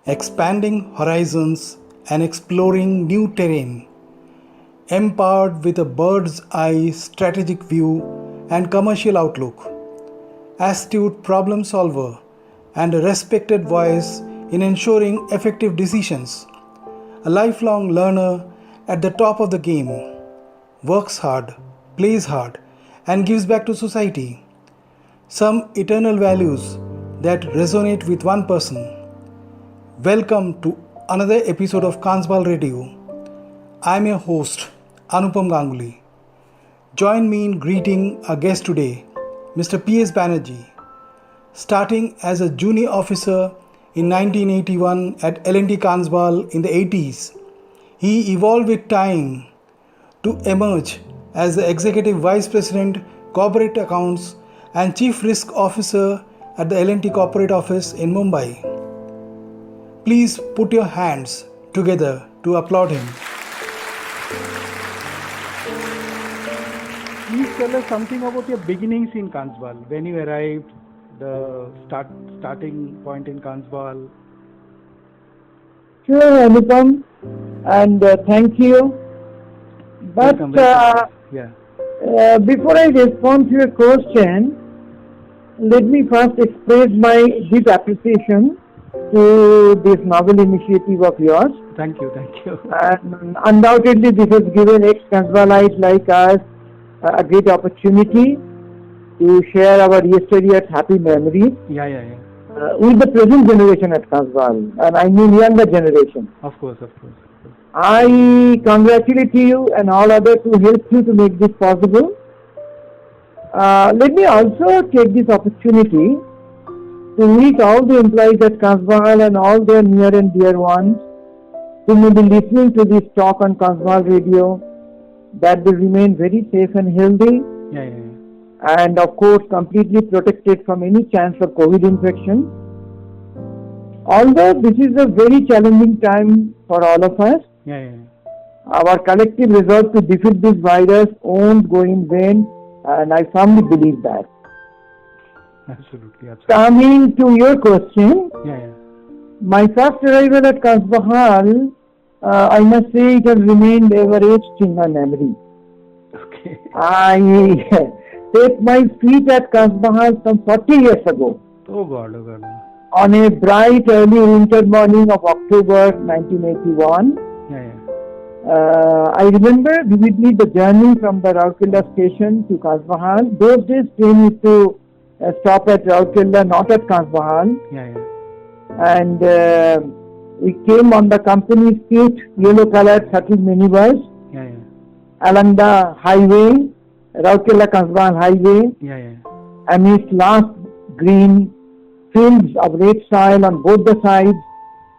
expanding horizons and exploring new terrain, empowered with a bird's eye strategic view and commercial outlook, astute problem solver, and a respected voice in ensuring effective decisions, a lifelong learner at the top of the game, works hard, plays hard, and gives back to society. Some eternal values that resonate with one person. Welcome to another episode of Kansbal Radio. I am your host, Anupam Ganguly. Join me in greeting our guest today, Mr. P.S. Banerjee. Starting as a junior officer in 1981 at L&T Kansbal in the 80s, he evolved with time to emerge as the Executive Vice President, Corporate Accounts and Chief Risk Officer at the L&T Corporate Office in Mumbai. Please put your hands together to applaud him. Please tell us something about your beginnings in Kansbal. When you arrived, the starting point in Kansbal. Sure, Anupam, and thank you. But before I respond to your question, let me first express my deep appreciation to this novel initiative of yours. Thank you. And undoubtedly, this has given ex-Kansbalites like us a great opportunity to share our yesterday's happy memories with the present generation at Kansbal, and I mean younger generation. Of course. I congratulate you and all others who helped you to make this possible. Let me also take this opportunity to meet all the employees at Kansbal and all their near and dear ones who may be listening to this talk on Kansbal Radio, that they remain very safe and healthy. And of course completely protected from any chance of COVID infection. Although this is a very challenging time for all of us, our collective resolve to defeat this virus won't go in vain, and I firmly believe that. Absolutely. Coming to your question, my first arrival at Kansbal, I must say it has remained ever etched in my memory. Okay. I set my feet at Kansbal some 40 years ago. Oh God. On a bright early winter morning of October 1981. I remember vividly the journey from the Rourkela station to Kansbal. Those days train used to stop at Rourkela, not at Kansbal. And we came on the company seat, yellow colored 30 minibus along the highway, Rourkela Kansbal highway, amidst lush green fields of red soil on both the sides,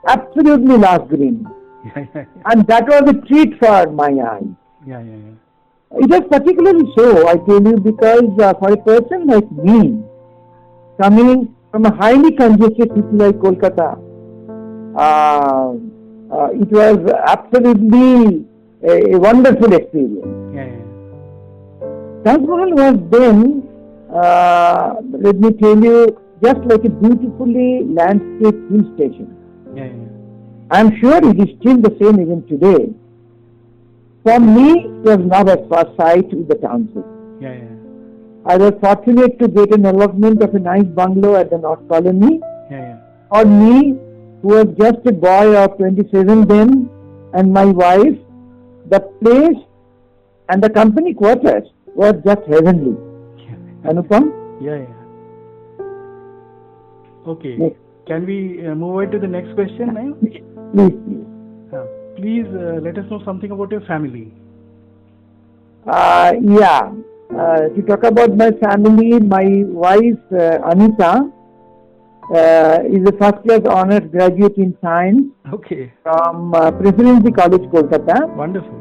absolutely lush green. And that was a treat for my eyes. It was particularly so, I tell you, because for a person like me, coming from a highly congested city like Kolkata, it was absolutely a wonderful experience. Kansbal was then, let me tell you, just like a beautifully landscaped hill station. I am sure it is still the same even today. For me, it was not at first sight with the township. I was fortunate to get an allotment of a nice bungalow at the North Colony. For me, who was just a boy of 27 then, and my wife, the place and the company quarters were just heavenly. Anupam? Okay. Yes. Can we move on to the next question now? Please. Please let us know something about your family. To talk about my family, my wife Anita is a first class honors graduate in science from Presidency College, Kolkata. Wonderful.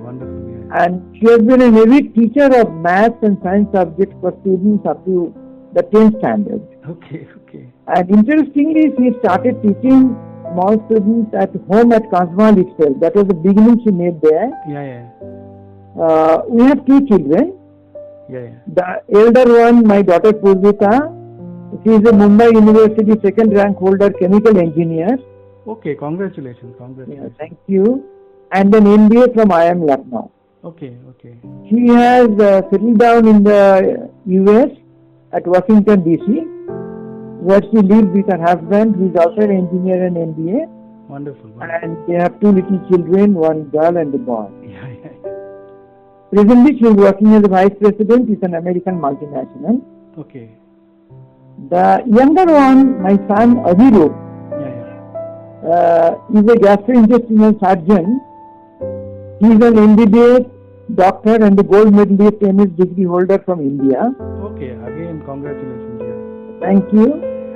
And she has been an avid teacher of maths and science subjects for students up to the 10th standard. Okay. And interestingly, she started teaching small students at home at Kansbal itself. That was the beginning she made there. We have two children. The elder one, my daughter Purvita, she is a Mumbai University second rank holder, chemical engineer. Okay, congratulations, Yeah, congratulations. thank you. And an MBA from IIM Lucknow. Okay, okay. She has settled down in the US at Washington DC, where she lives with her husband, who is also an engineer and MBA. Wonderful, wonderful. And they have 2 little children, one girl and a boy. Yeah, yeah, yeah. Presently, she is working as a vice president with an American multinational. Okay. The younger one, my son Avirup, Yeah, yeah. is a gastrointestinal surgeon. He is an MBBS doctor and a gold medalist MS degree holder from India. Okay, again, congratulations. Yeah. Thank you.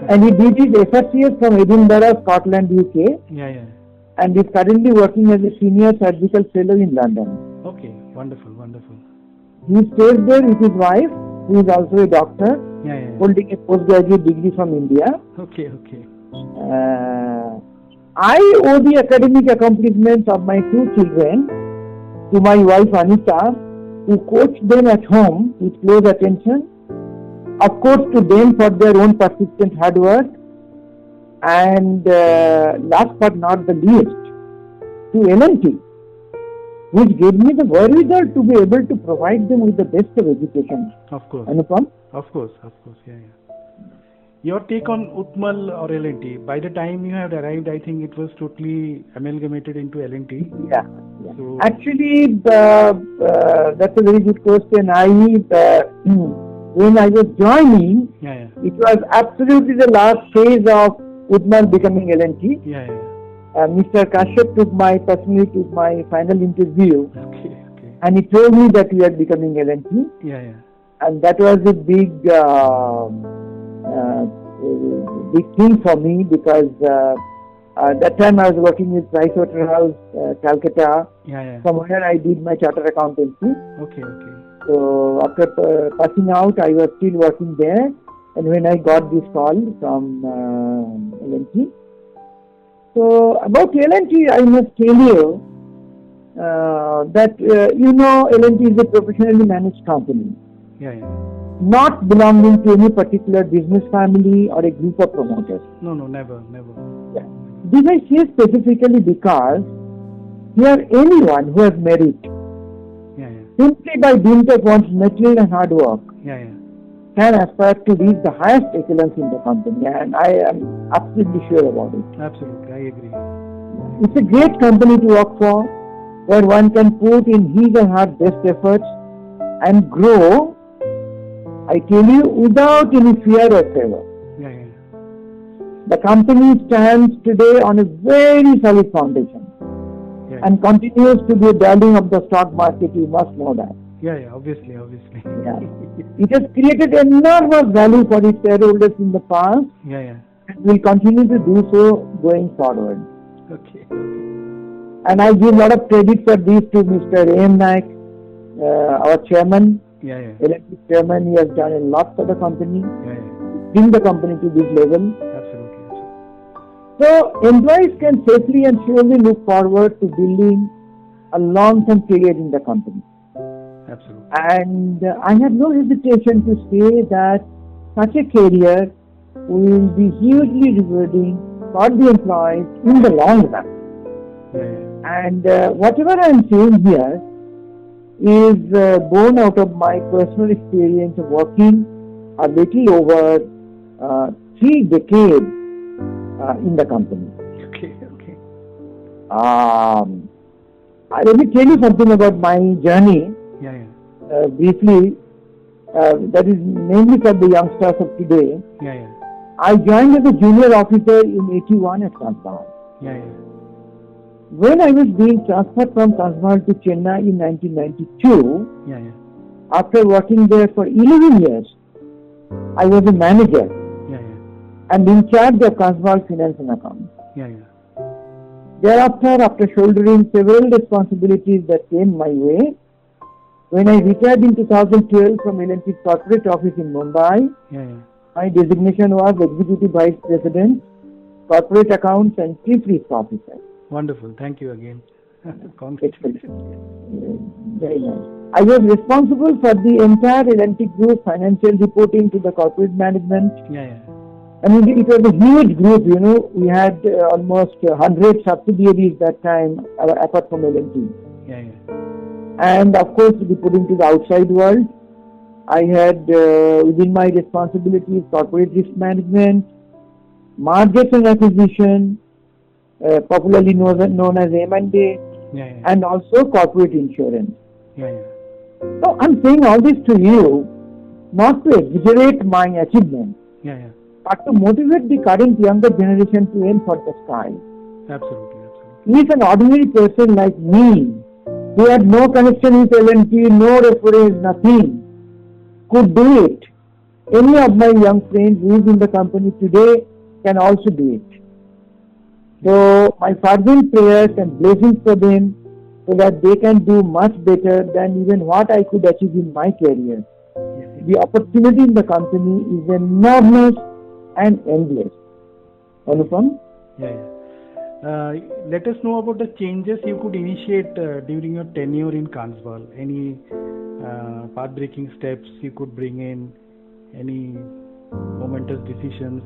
And he did his FRCS from Edinburgh, Scotland, UK, Yeah, yeah. and is currently working as a senior surgical fellow in London. Okay, wonderful, wonderful. He stays there with his wife, who is also a doctor, Yeah, yeah, yeah. holding a postgraduate degree from India. Okay, okay. I owe the academic accomplishments of my 2 children to my wife Anita, who coached them at home with close attention. Of course, to them for their own persistent hard work, and last but not the least, to L&T, which gave me the wherewithal to be able to provide them with the best of education. Of course. Anupam? Of course, yeah, yeah. Your take on Utmal or L&T? By the time you had arrived, I think it was totally amalgamated into L&T. Yeah. So, Actually, that's a very good question. When I was joining, yeah, yeah, it was absolutely the last phase of Utmal becoming L&T. yeah, yeah. Mr. Kashyap personally took my final interview, Okay, okay. and he told me that we are becoming L&T, Yeah, yeah. and that was a big thing for me, because that time I was working with Pricewaterhouse, Calcutta, Yeah, yeah. from where I did my chartered accountancy. Okay, okay. So after passing out, I was still working there, and when I got this call from L&T. So about L&T, I must tell you that L&T is a professionally managed company, Yeah, yeah. not belonging to any particular business family or a group of promoters. No, no, never, never. Yeah. This I say specifically because here anyone who has merit, Yeah, yeah. simply by dint of one's material and hard work, Yeah, yeah. can aspire to reach the highest excellence in the company, and I am absolutely sure about it. Absolutely, I agree. It's a great company to work for, where one can put in his or her best efforts and grow, I tell you, without any fear or favor. Yeah, yeah. The company stands today on a very solid foundation, Yeah, and continues to be a darling of the stock market. You must know that. yeah, yeah. Obviously, obviously. Yeah. It has created enormous value for its shareholders in the past, Yeah, yeah. and will continue to do so going forward. Okay, okay. And I give a lot of credit for this to Mr. A.M. Naik, our chairman, Yeah, yeah. elected chairman. He has done a lot for the company, Yeah, yeah. bring the company to this level. Absolutely, absolutely. So employees can safely and surely look forward to building a long-term career in the company. Absolutely. And I have no hesitation to say that such a career will be hugely rewarding for the employees in the long run. Yeah, yeah. And whatever I am saying here is born out of my personal experience of working a little over 3 decades in the company. Okay, okay. Let me tell you something about my journey Yeah, yeah. briefly. That is mainly for the youngsters of today. Yeah, yeah. I joined as a junior officer in 81 at Transvaal. Yeah, yeah. When I was being transferred from Transvaal to Chennai in 1992, Yeah, yeah. after working there for 11 years, I was a manager Yeah, yeah. and in charge of Transvaal Finance and Accounts. Yeah, yeah. Thereafter, after shouldering several responsibilities that came my way, when I retired in 2012 from L&T's corporate office in Mumbai, Yeah, yeah. my designation was Executive Vice President, Corporate Accounts and Chief Risk Officer. Wonderful. Thank you again. Excellent. Congratulations. Very nice. I was responsible for the entire L&T Group financial reporting to the corporate management, Yeah, yeah. I mean, it was a huge group, you know. We had almost 100 subsidiaries that time, apart from L&T. Yeah, yeah. And of course, reporting to the outside world, I had within my responsibilities corporate risk management, mergers and acquisition, popularly known as M&A, Yeah, yeah. and also corporate insurance. Yeah, yeah. So I'm saying all this to you, not to exaggerate my achievement, Yeah, yeah. but to motivate the current younger generation to aim for the sky. Absolutely, absolutely. If an ordinary person like me, who had no connection with L&T, no reference, nothing, could do it, any of my young friends who is in the company today can also do it. So my fervent prayers and blessings for them so that they can do much better than even what I could achieve in my career. Yes, yes. The opportunity in the company is enormous and endless. Anupam? Yeah, yeah. Let us know about the changes you could initiate during your tenure in Kansval. Any path-breaking steps you could bring in, any momentous decisions?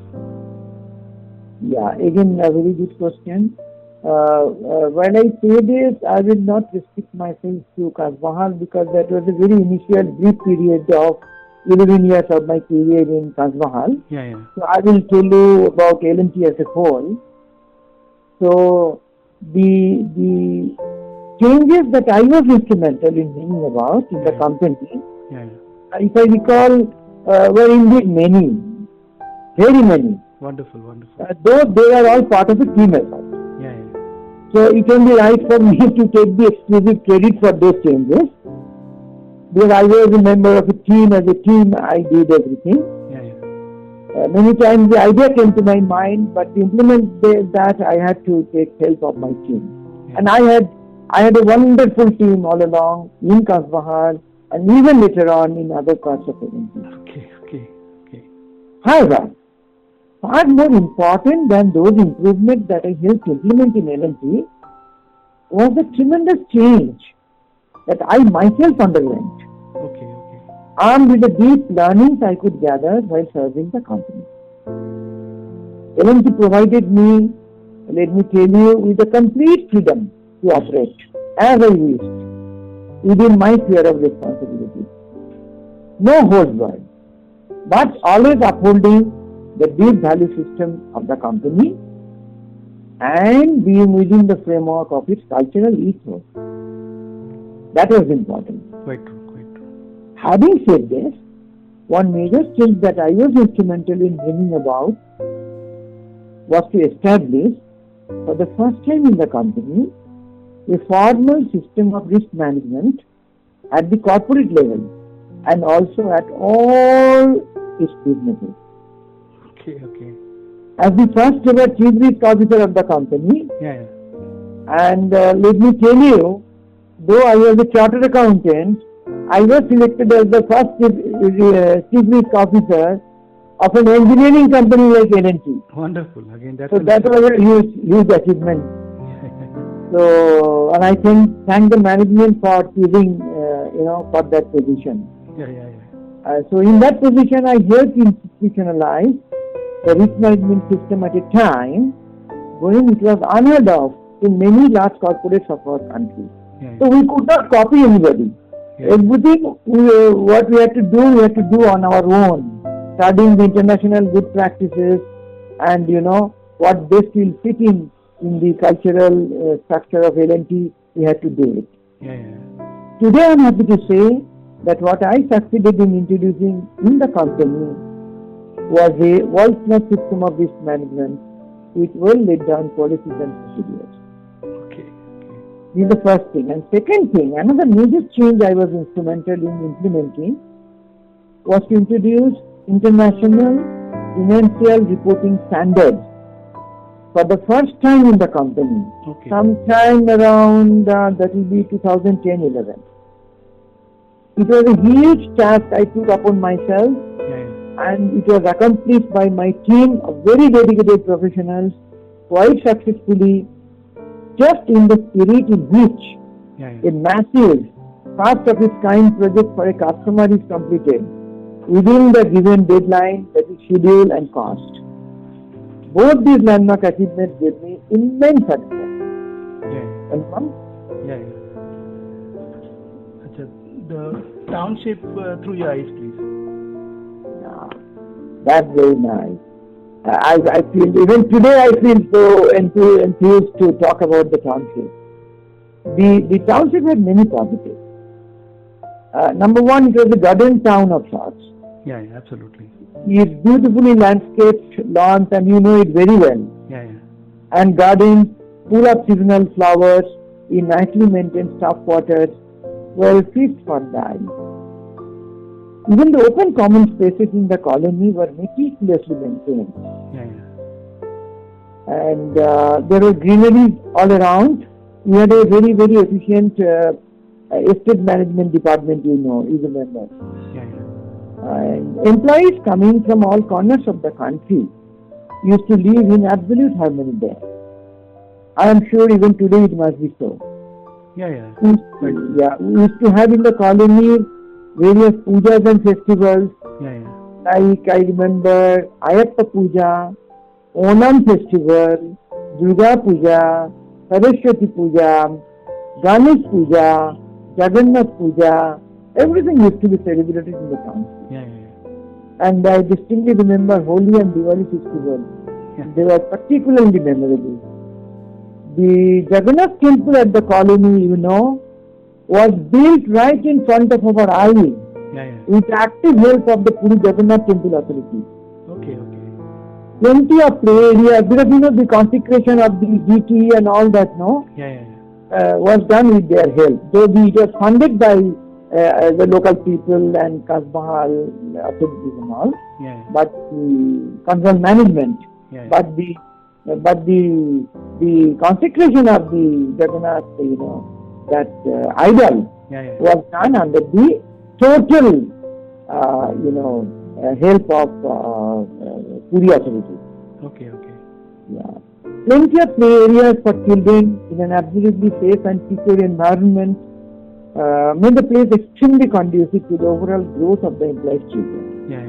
Yeah, again a very good question. When I say this, I will not restrict myself to Kasbahal because that was a very initial brief period of 11 years of my career in Kasbahal. Yeah, yeah. So I will tell you about L&T as a whole. So the changes that I was instrumental in bringing about in the company, Yeah, yeah. if I recall, were indeed many, very many. Wonderful, wonderful. Though they are all part of a team effort. Yeah, yeah. So it can be right for me to take the exclusive credit for those changes. Because I was a member of a team, as a team I did everything. Yeah, yeah. Many times the idea came to my mind, but to implement that I had to take help of my team. Yeah. And I had a wonderful team all along in Kasbahal and even later on in other parts of L&T. Okay. However, far more important than those improvements that I helped implement in L&T was the tremendous change that I myself underwent, Okay. armed with the deep learnings I could gather while serving the company. L&T provided me, let me tell you, with the complete freedom to operate as I wished within my sphere of responsibility. No hold word, but always upholding the deep value system of the company and being within the framework of its cultural ethos. That was important. Quite true. Having said this, one major change that I was instrumental in bringing about was to establish, for the first time in the company, a formal system of risk management at the corporate level and also at all its businesses. Okay. As the first ever chief risk officer of the company, Yeah. and let me tell you, though I was a chartered accountant, I was selected as the first chief risk officer of an engineering company like L&T. Wonderful. Again, that's So that was a huge achievement. So, and I thank the management for choosing, for that position. Yeah. So in that position, I helped institutionalize the risk management system at a time when it was unheard of in many large corporates of our country. Yeah. So we could not copy anybody. Yeah. Everything what we had to do on our own, studying the international good practices and what best will fit in the cultural structure of L&T, we had to do it. Yeah. Today I am happy to say that what I succeeded in introducing in the company was a world-class system of risk management with well laid down policies and procedures. Okay. This is the first thing. And second thing, another major change I was instrumental in implementing was to introduce international financial reporting standards for the first time in the company. Okay. Sometime around, that will be 2010-11. It was a huge task I took upon myself, and it was accomplished by my team of very dedicated professionals quite successfully, just in the spirit in which a massive, first of its kind project for a customer is completed within the given deadline, that is schedule and cost. Both these landmark achievements gave me immense satisfaction. Anupam? Yeah. Achha, the township through your eyes, please. Yeah, that's very nice. I feel, even today I feel so enthused to talk about the township. The township had many positives. Number one, it was a garden town of sorts. Yeah, absolutely. It's beautifully landscaped, lawns, and you know it very well. Yeah. And gardens full of seasonal flowers in nicely maintained stop waters were a feast for the eye. Even the open common spaces in the colony were meticulously maintained. Yeah. And there were greeneries all around. We had a very, very efficient estate management department, you remember. Yeah. And employees coming from all corners of the country used to live in absolute harmony there. I am sure even today it must be so. Yeah. We used to have in the colony various pujas and festivals. Yeah. Like I remember Ayappa Puja, Onam Festival, Durga Puja, Saraswati Puja, Ganesh Puja, Jagannath Puja. Everything used to be celebrated in the town. Yeah. And I distinctly remember Holi and Diwali festival. Yeah. They were particularly memorable. The Jagannath temple at the colony, was built right in front of our eyes. Yeah. With active help of the Puri Jagannath Temple Authority. Okay. Plenty of play area, because the consecration of the deity and all that, Yeah. was done with their help. Though it was funded by the local people and Kasbahal authorities and all, Yeah. but the control management, Yeah. but the consecration of the Jagannath, that idol Yeah. was done under the total, help of Puri authority. Okay. Yeah. Plenty of play areas for children in an absolutely safe and secure environment made the place extremely conducive to the overall growth of the employees' children. Yeah.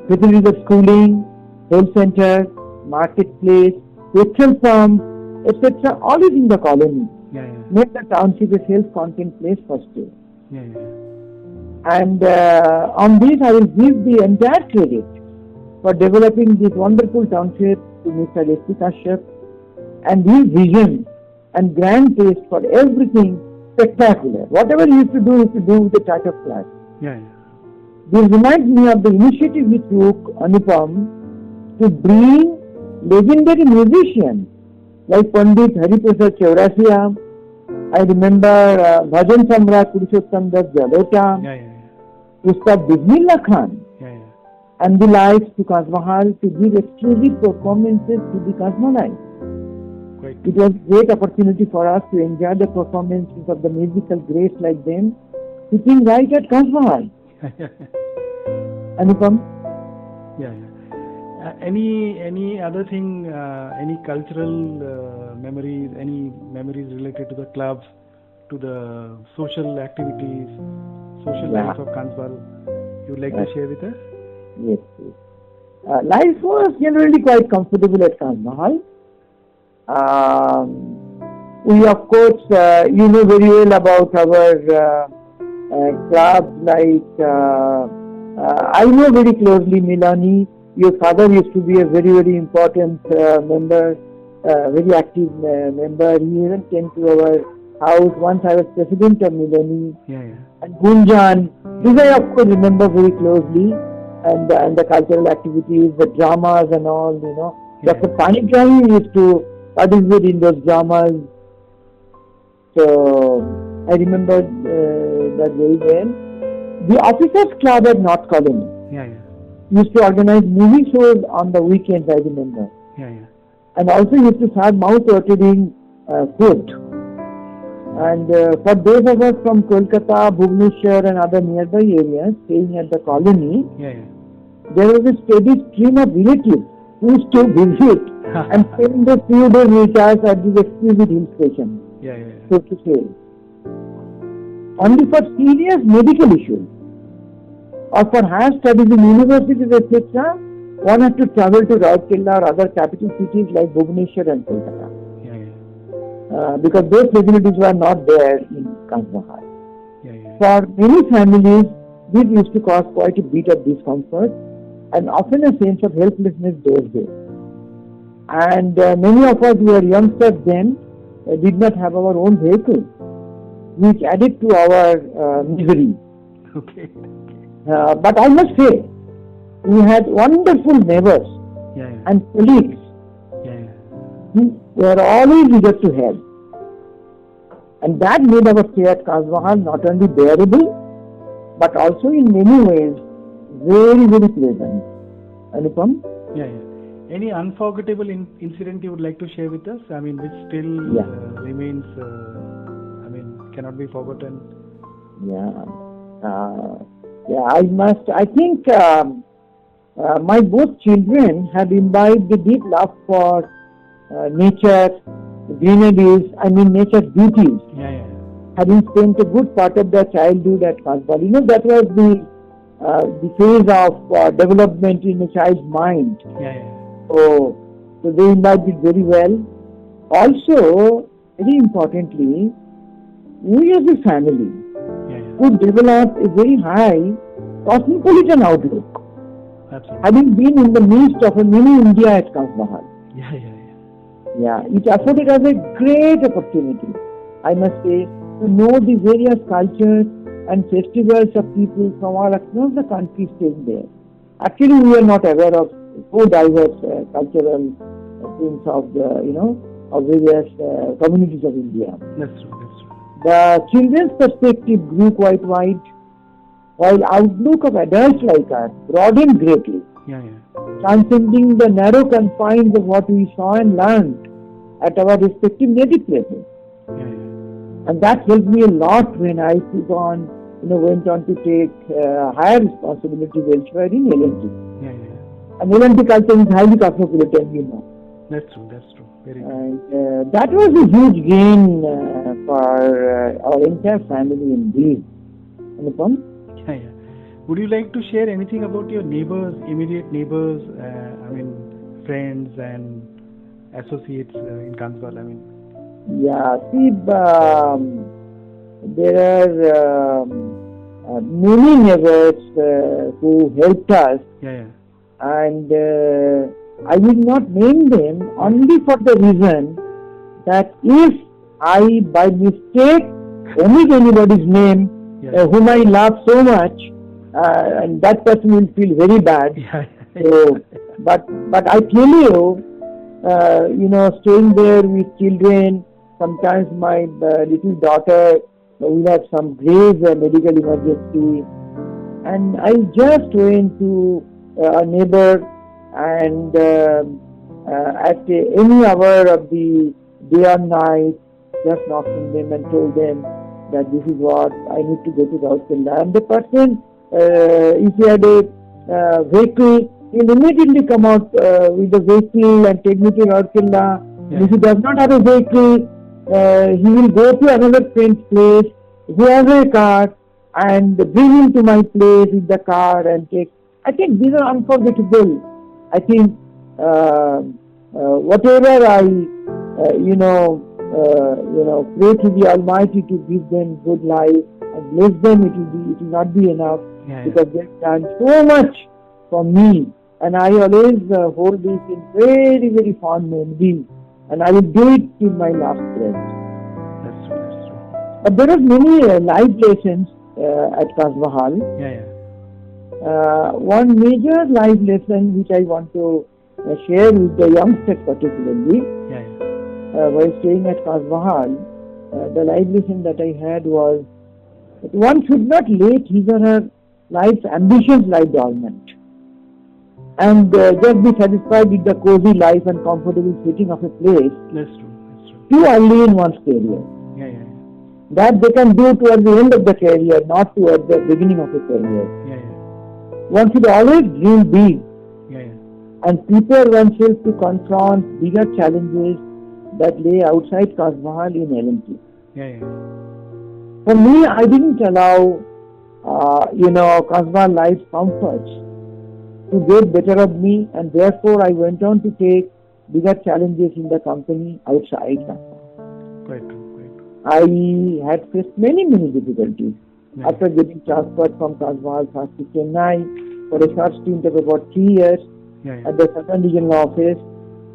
Facilities of schooling, health center, marketplace, petrol pump, etc. all is in the colony. Yeah. Made the township a self-contained place for stay. Yeah. And on this, I will give the entire credit for developing this wonderful township to Mr. S.P. Kashyap, and his vision and grand taste for everything spectacular. Whatever he used to do with a touch of class. Yeah. This reminds me of the initiative he took, Anupam, to bring legendary musicians like Pandit Hariprasad Chaurasia. I remember Bhajan Samrat Purushottam Das Jalota, Yeah. Ustad Bismillah Khan, Yeah. and the likes to Kasbahal to give exclusive performances to the Kasmalites. Quite. It was a great opportunity for us to enjoy the performances of the musical greats like them sitting right at Kasbahal. Anupam? Yeah. Any other thing? Any cultural memories? Any memories related to the clubs, to the social activities, social life of Kansbahal? You would like to share with us? Yes. Life was generally quite comfortable at Kansbahal. We, of course, you know very well about our clubs like, I know very closely Milani. Your father used to be a very, very important member, very active member. He even came to our house once. I was president of Milani. Yeah. And Gunjan. These I, of course, remember very closely. And the cultural activities, the dramas and all, Yeah. Dr. Panigrahi used to participate in those dramas. So, I remember that very well. The Officers Club at North Colony Yeah. used to organize movie shows on the weekends, I remember. Yeah. And also used to serve mouth-watering food. And for those of us from Kolkata, Bhubaneswar and other nearby areas staying at the colony, Yeah. there was a steady stream of relatives who used to visit and spend a few days with us at this exquisite hill station, Yeah. so to say. Only for serious medical issues or for higher studies in universities, etc., one has to travel to Rourkela or other capital cities like Bhubaneswar and Kolkata. Because those facilities were not there in Kasbahar. For many families, this used to cause quite a bit of discomfort and often a sense of helplessness those days. And many of us who were youngsters then did not have our own vehicle, which added to our misery. Okay. But I must say, we had wonderful neighbors and colleagues who were always eager to help. And that made our stay at Kasbahar not only bearable, but also in many ways very, very pleasant. Anupam? Any unforgettable incident you would like to share with us? I mean, which still remains, cannot be forgotten. I think my both children have imbibed a deep love for nature, greeneries, nature's beauties. Having spent a good part of their childhood at Kasbahar. That was the phase of development in a child's mind. So they imbibed it very well. Also, very importantly, we as a family could develop a very high cosmopolitan outlook. Absolutely. Having been in the midst of a mini India at Kasbahar. It afforded us a great opportunity, I must say, to know the various cultures and festivals of people from all across the country staying there. Actually, we are not aware of so diverse cultural things of the, of various communities of India. That's true. The children's perspective grew quite wide, while outlook of adults like us broadened greatly, transcending the narrow confines of what we saw and learned at our respective native places. And that helped me a lot when I went on to take higher responsibilities elsewhere in L&T. And L&T culture is highly cosmopolitan, That's true. Very good. And that was a huge gain for our entire family indeed. Anupam? Would you like to share anything about your neighbors, immediate neighbors, friends and associates in Kasbahar? There are many neighbors who helped us. And I will not name them only for the reason that if I by mistake omit anybody's name whom I love so much, and that person will feel very bad. So, but I tell you, staying there with children, sometimes my little daughter will have some grave medical emergency, and I just went to a neighbor and at any hour of the day or night, just knocked on them and told them that this is what I need to go to Rourkela. And the person, if he had a vehicle, he'll immediately come out with the vehicle and take me to Rourkela. If he does not have a vehicle, he will go to another friend's place who has a car and bring him to my place with the car and take. I think these are unforgettable. I think whatever I pray to the Almighty to give them good life and bless them, it will not be enough because they've done so much for me, and I always hold this in very, very fond memory, and I will do it till my last breath. That's true. But there are many life lessons at Kasbahar. One major life lesson which I want to share with the youngsters particularly, while staying at Kasbahar, the life lesson that I had was that one should not let his or her life's ambitions lie dormant and just be satisfied with the cozy life and comfortable setting of a place. That's true. Too early in one's career. That they can do towards the end of the career, not towards the beginning of the career. One should always dream big and prepare oneself to confront bigger challenges that lay outside Kasbahar in L&T. For me, I didn't allow, Kasbahar life's comforts to get better of me, and therefore I went on to take bigger challenges in the company outside Kasbah. Quite true, quite true. I had faced many difficulties Yeah. after getting transferred from Kasbah first to Chennai for a short stint of about 3 years Yeah, yeah. at the Southern Regional Office,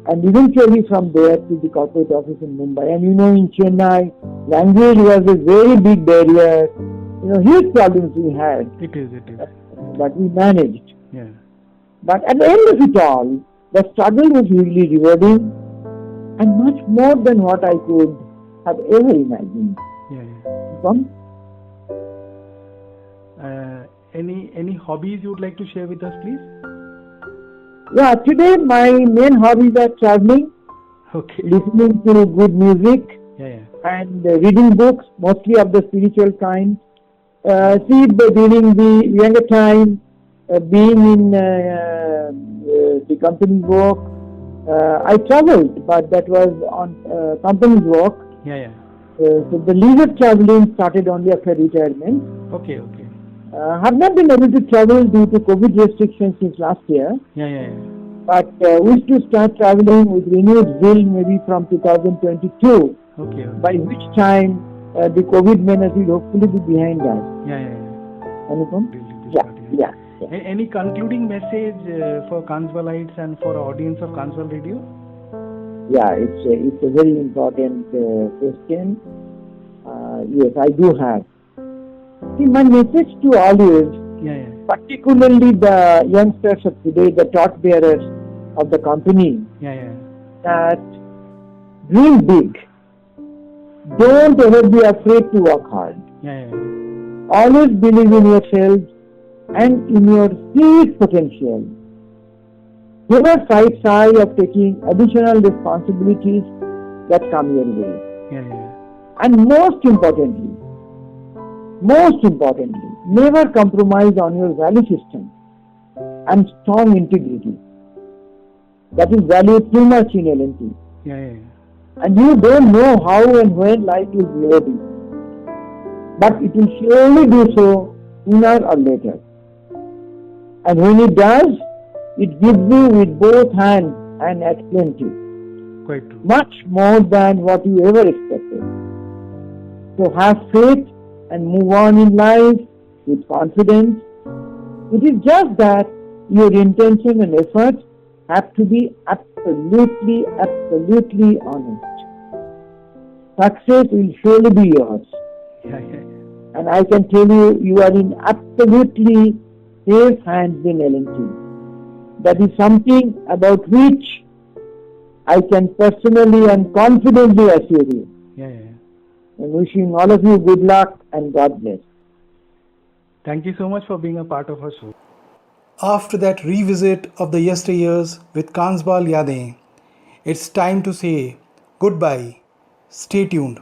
and eventually from there to the corporate office in Mumbai. And in Chennai, language was a very big barrier. Huge problems we had, It is. but we managed. Yeah. But at the end of it all, the struggle was really rewarding and much more than what I could have ever imagined. Yeah, yeah. From Any hobbies you would like to share with us, please? today my main hobbies are traveling, Okay. listening to good music, Yeah, yeah. and reading books, mostly of the spiritual kind. During the younger time, being in the company work, I traveled, but that was on company's work. Yeah, yeah. So the leisure traveling started only after retirement. Okay. Have not been able to travel due to COVID restrictions since last year, Yeah. but wish to start traveling with renewed zeal maybe from 2022, Okay. by which time the COVID menace will hopefully be behind us. Yeah. Anupam? Really Yeah, good, yeah. Any concluding message for Kansvalites and for our audience of Kansval Radio? Yeah, it's a very important question. Yes, I do have. See, my message to all is, Yeah. particularly the youngsters of today, the torchbearers of the company, Yeah. that dream big. Don't ever be afraid to work hard. Yeah. Always believe in yourself and in your huge potential. Never fight shy of taking additional responsibilities that come your way. Yeah. And most importantly, never compromise on your value system and strong integrity. That is valued too much in L&T. Yeah. And you don't know how and when life will reward you. But it will surely do so sooner or later. And when it does, it gives you with both hands and at plenty. Quite true. Much more than what you ever expected. So have faith and move on in life with confidence. It is just that your intention and efforts have to be absolutely honest. Success will surely be yours. Yeah. And I can tell you, you are in absolutely safe hands in L&T. That is something about which I can personally and confidently assure you. Yeah. And wishing all of you good luck and God bless. Thank you so much for being a part of our show. After that revisit of the yesteryears with Kansbal Yadein, it's time to say goodbye. Stay tuned.